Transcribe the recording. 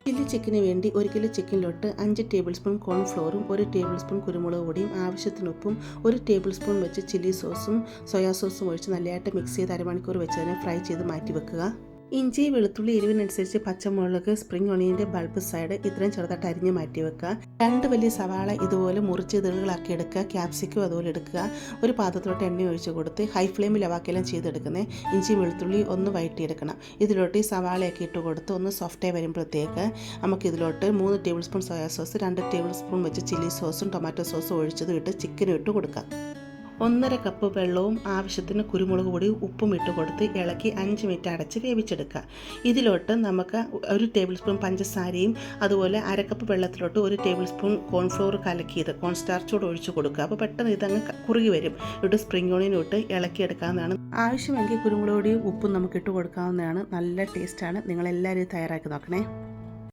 Chilli ചിക്കന് വേണ്ടി 1 kilo ചിക്കനിലോട്ട് 5 ടേബിൾ സ്പൂൺ കോൺഫ്ലോറും 1 ടേബിൾ സ്പൂൺ കുരുമുളക് പൊടിയും ആവശ്യത്തിന് ഉപ്പും 1 ടേബിൾ സ്പൂൺ വെച്ച് ചില്ലി സോസും സോയാ സോസും ഒഴിച്ച് നല്ലതായിട്ട് മിക്സ് ചെയ്ത് അരമണിക്കൂർ വെച്ച് അതിനെ ഫ്രൈ ചെയ്ത് മാറ്റി വെക്കുക. ഇഞ്ചി, വെളുത്തുള്ളി, എരിവിനനുസരിച്ച് പച്ചമുളക്, സ്പ്രിംഗ് ഒണിയൻ്റെ ബൾബ് സൈഡ് ഇത്രയും ചെറുതായിട്ട് അരിഞ്ഞ് മാറ്റി വെക്കുക. 2 വലിയ സവാള ഇതുപോലെ മുറിച്ച് ഇതളുകളാക്കി എടുക്കുക. ക്യാപ്സിക്കം അതുപോലെ എടുക്കുക. ഒരു പാത്രത്തിലോട്ട് എണ്ണ ഒഴിച്ച് കൊടുത്ത് ഹൈ ഫ്ലെയിമിൽ ലവാക്കെല്ലാം ചെയ്തെടുക്കുന്നത്. ഇഞ്ചി വെളുത്തുള്ളി ഒന്ന് വഴറ്റിയെടുക്കണം. ഇതിലോട്ട് ഈ സവാളയൊക്കെ ഇട്ട് കൊടുത്ത് ഒന്ന് സോഫ്റ്റായി വരുമ്പോഴത്തേക്ക് നമുക്കിതിലോട്ട് 3 table spoon soya sauce, 2 table spoon വെച്ച് ചില്ലി സോസും ടൊമാറ്റോ സോസും ഒഴിച്ചതും ഇട്ട് ചിക്കനും ഇട്ട് കൊടുക്കാം. 1.5 കപ്പ് വെള്ളവും ആവശ്യത്തിന് കുരുമുളക് പൊടി ഉപ്പും ഇട്ട് കൊടുത്ത് ഇളക്കി 5 മിനിറ്റ് അടച്ച് വേവിച്ചെടുക്കുക. ഇതിലോട്ട് നമുക്ക് 1 ടേബിൾ സ്പൂൺ പഞ്ചസാരയും അതുപോലെ 1/2 കപ്പ് വെള്ളത്തിലോട്ട് 1 ടേബിൾ സ്പൂൺ കോൺഫ്ലോർ കലക്കിയത് കോൺസ്റ്റാർച്ചോട് ഒഴിച്ച് കൊടുക്കുക. അപ്പോൾ പെട്ടെന്ന് ഇതങ്ങ് കുറുകി വരും. ഇട്ട് സ്പ്രിംഗ് ഓണിയനും ഇട്ട് ഇളക്കിയെടുക്കാവുന്നതാണ്. ആവശ്യമെങ്കിൽ കുരുമുളക് പൊടിയും ഉപ്പും നമുക്ക് ഇട്ട് കൊടുക്കാവുന്നതാണ്. നല്ല ടേസ്റ്റാണ്. നിങ്ങളെല്ലാവരും തയ്യാറാക്കി നോക്കണേ.